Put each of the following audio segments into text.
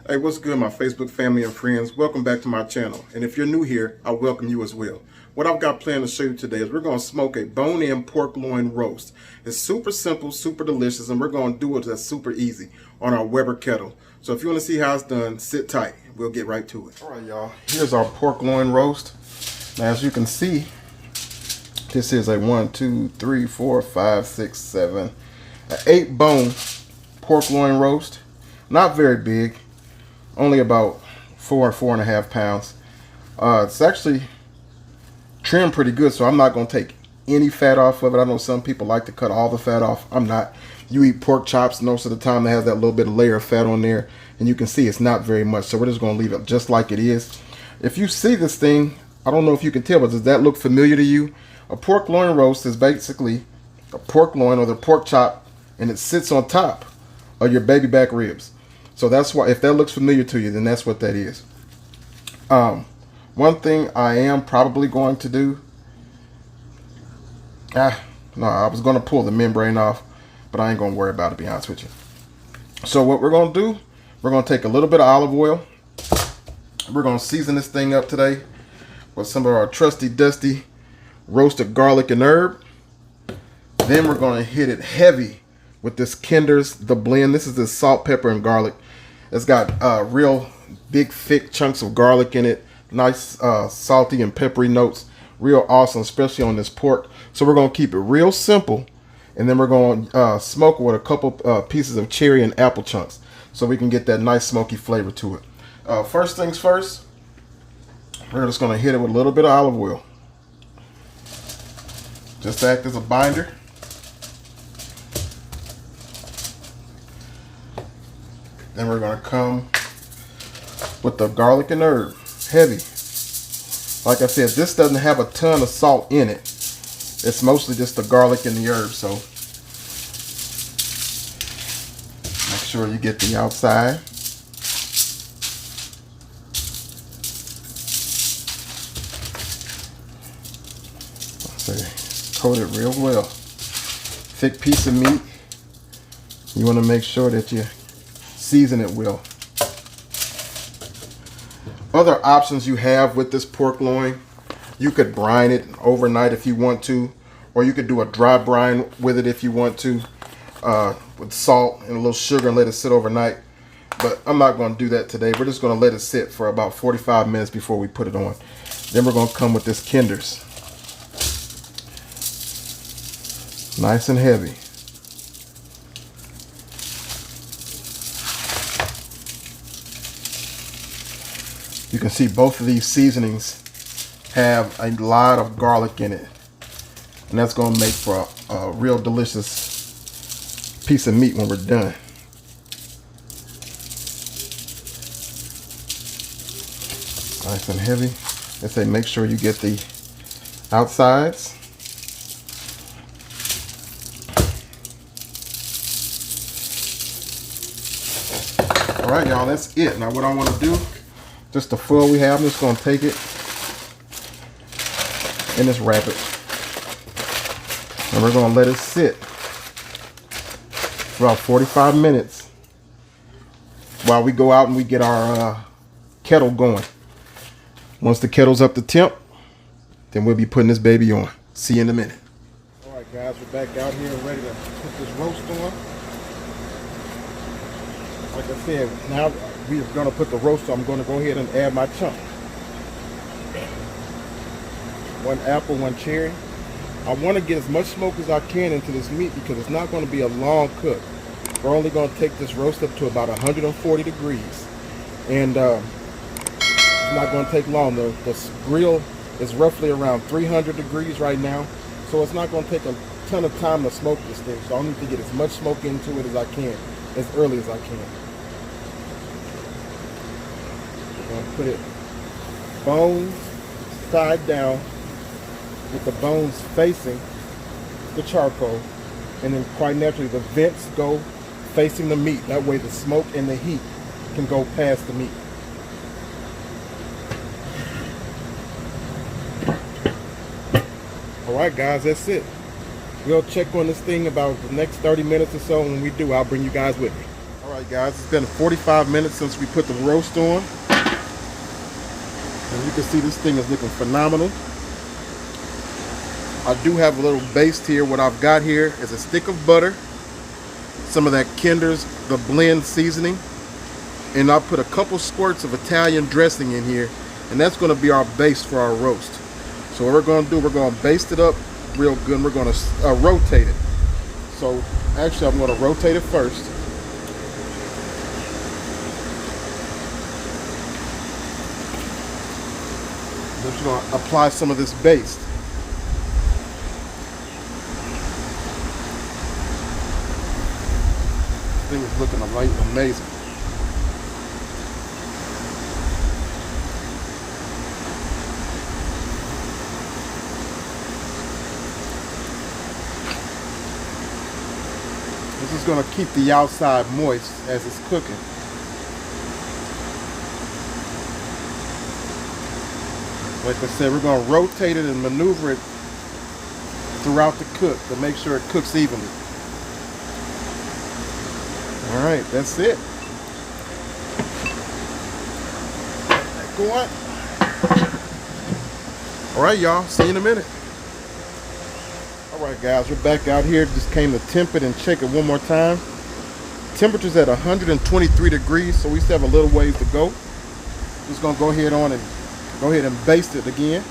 Hey, what's good, my Facebook family and friends? Welcome back to my channel. And if you're new here, I welcome you as well. What I've got planned to show you today is we're going to smoke a bone-in pork loin roast. It's super simple, super delicious, and we're going to do it that's super easy on our Weber kettle. So if you want to see how it's done, sit tight. We'll get right to it. All right, y'all. Here's our pork loin roast. Now, as you can see, this is a 1, 2, 3, 4, 5, 6, 7, an 8-bone pork loin roast. Not very big. Only about 4.5 pounds. It's actually trimmed pretty good, so I'm not going to take any fat off of it. I know some people like to cut all the fat off. I'm not. You eat pork chops, most of the time it has that little bit of layer of fat on there, and you can see it's not very much, so we're just going to leave it just like it is. If you see this thing, I don't know if you can tell, but does that look familiar to you? A pork loin roast is basically a pork loin or the pork chop, and it sits on top of your baby back ribs. So that's why, if that looks familiar to you, then that's what that is. One thing I am probably going to do, no, I was going to pull the membrane off, but I ain't going to worry about it, to be honest with you. So what we're going to do, we're going to take a little bit of olive oil. We're going to season this thing up today with some of our trusty dusty roasted garlic and herb. Then we're going to hit it heavy with this Kinder's The Blend. This is the salt, pepper, and garlic. It's got real big, thick chunks of garlic in it. Nice salty and peppery notes. Real awesome, especially on this pork. So we're going to keep it real simple. And then we're going to smoke with a couple pieces of cherry and apple chunks, so we can get that nice smoky flavor to it. First things first, we're just going to hit it with a little bit of olive oil. Just to act as a binder. Then we're going to come with the garlic and herb, heavy. Like I said, this doesn't have a ton of salt in it. It's mostly just the garlic and the herb, so make sure you get the outside. So coat it real well. Thick piece of meat. You want to make sure that you season it well. Other options you have with this pork loin, you could brine it overnight if you want to, or you could do a dry brine with it if you want to, with salt and a little sugar and let it sit overnight. But I'm not going to do that today. We're just going to let it sit for about 45 minutes before we put it on. Then we're going to come with this Kinder's. Nice and heavy. You can see both of these seasonings have a lot of garlic in it, and that's going to make for a real delicious piece of meat when we're done. Nice and heavy. I say make sure you get the outsides. All right, y'all, that's it. Now what I want to do, just the foil we have, I'm just going to take it and just wrap it. And we're going to let it sit for about 45 minutes while we go out and we get our kettle going. Once the kettle's up to temp, then we'll be putting this baby on. See you in a minute. All right, guys, we're back out here ready to put this roast on. Like I said, now we're going to put the roast on. I'm going to go ahead and add my chunk. 1 apple, 1 cherry. I want to get as much smoke as I can into this meat because it's not going to be a long cook. We're only going to take this roast up to about 140 degrees. And it's not going to take long. The grill is roughly around 300 degrees right now. So it's not going to take a ton of time to smoke this thing. So I need to get as much smoke into it as I can, as early as I can. I'm going to put it bones side down, with the bones facing the charcoal, and then quite naturally the vents go facing the meat. That way the smoke and the heat can go past the meat. Alright guys, that's it. We'll check on this thing about the next 30 minutes or so, and when we do, I'll bring you guys with me. Alright. Alright guys, it's been 45 minutes since we put the roast on. And you can see this thing is looking phenomenal. I do have a little baste here. What I've got here is a stick of butter, some of that Kinder's, the blend seasoning, and I'll put a couple squirts of Italian dressing in here, and that's going to be our base for our roast. So what we're going to do, we're going to baste it up real good, and we're going to rotate it. So actually I'm going to rotate it first. I'm just going to apply some of this baste. This thing is looking amazing. This is going to keep the outside moist as it's cooking. Like I said, we're going to rotate it and maneuver it throughout the cook to make sure it cooks evenly. Alright, that's it. Go on. Alright y'all, see you in a minute. Alright guys, we're back out here. Just came to temp it and check it one more time. Temperature's at 123 degrees, so we still have a little ways to go. Just gonna go ahead and baste it again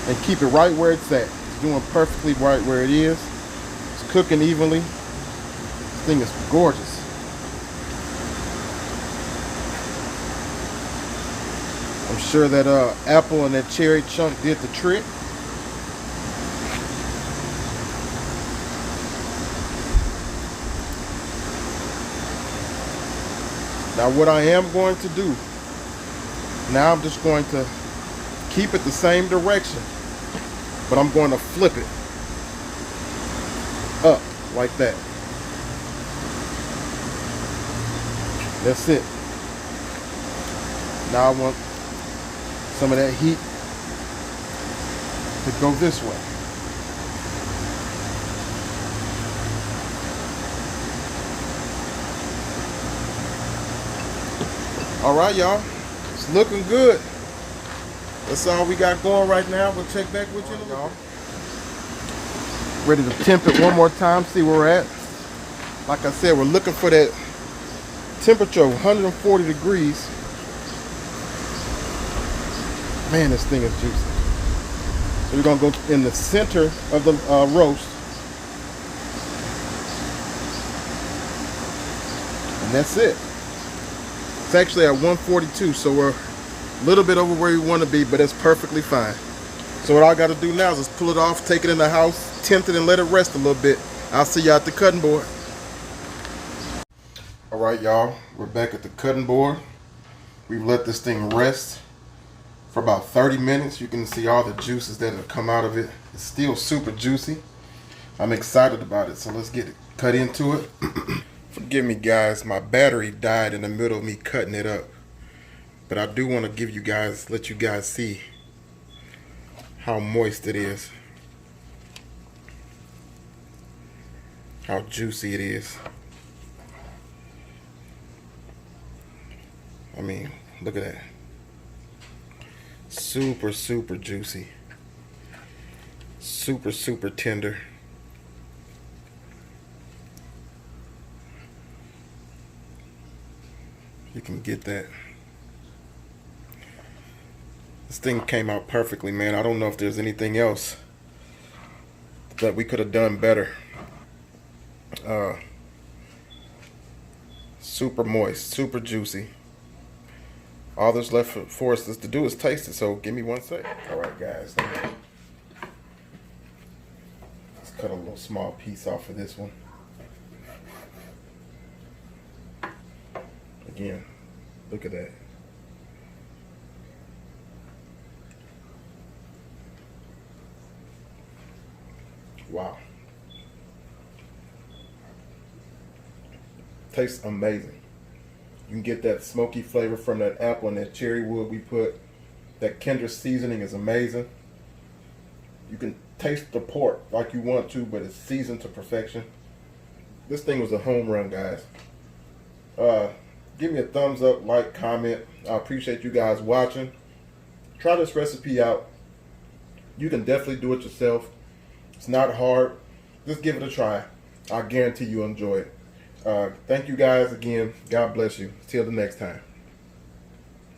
and keep it right where it's at. It's doing perfectly right where it is. It's cooking evenly. This thing is gorgeous. I'm sure that apple and that cherry chunk did the trick. Now what I am going to do, now I'm just going to keep it the same direction, but I'm going to flip it up like that. That's it. Now I want some of that heat to go this way. All right, y'all. It's looking good. That's all we got going right now. We'll check back with you, y'all. Ready to temp it one more time, see where we're at. Like I said, we're looking for that temperature of 140 degrees. Man, this thing is juicy. So we're gonna go in the center of the roast. And that's it. It's actually at 142, so we're a little bit over where we want to be, but it's perfectly fine. So what I got to do now is just pull it off, take it in the house, tempt it, and let it rest a little bit. I'll see you at the cutting board. All right, y'all, we're back at the cutting board. We've let this thing rest for about 30 minutes. You can see all the juices that have come out of it. It's still super juicy. I'm excited about it, so let's get it cut into it. Forgive me guys, my battery died in the middle of me cutting it up. But I do want to give you guys, let you guys see how moist it is. How juicy it is. I mean, look at that. Super, super juicy. Super, super tender. You can get that. This thing came out perfectly, man. I don't know if there's anything else that we could have done better. Super moist, super juicy. All that's left for us to do is taste it, so give me 1 second. Alright guys, let's cut a little small piece off of this one. Again, look at that. Wow. Tastes amazing. You can get that smoky flavor from that apple and that cherry wood we put. That Kinder seasoning is amazing. You can taste the pork like you want to, but it's seasoned to perfection. This thing was a home run, guys. Give me a thumbs up, like, comment. I appreciate you guys watching. Try this recipe out. You can definitely do it yourself. It's not hard. Just give it a try. I guarantee you'll enjoy it. Thank you guys again. God bless you. Till the next time.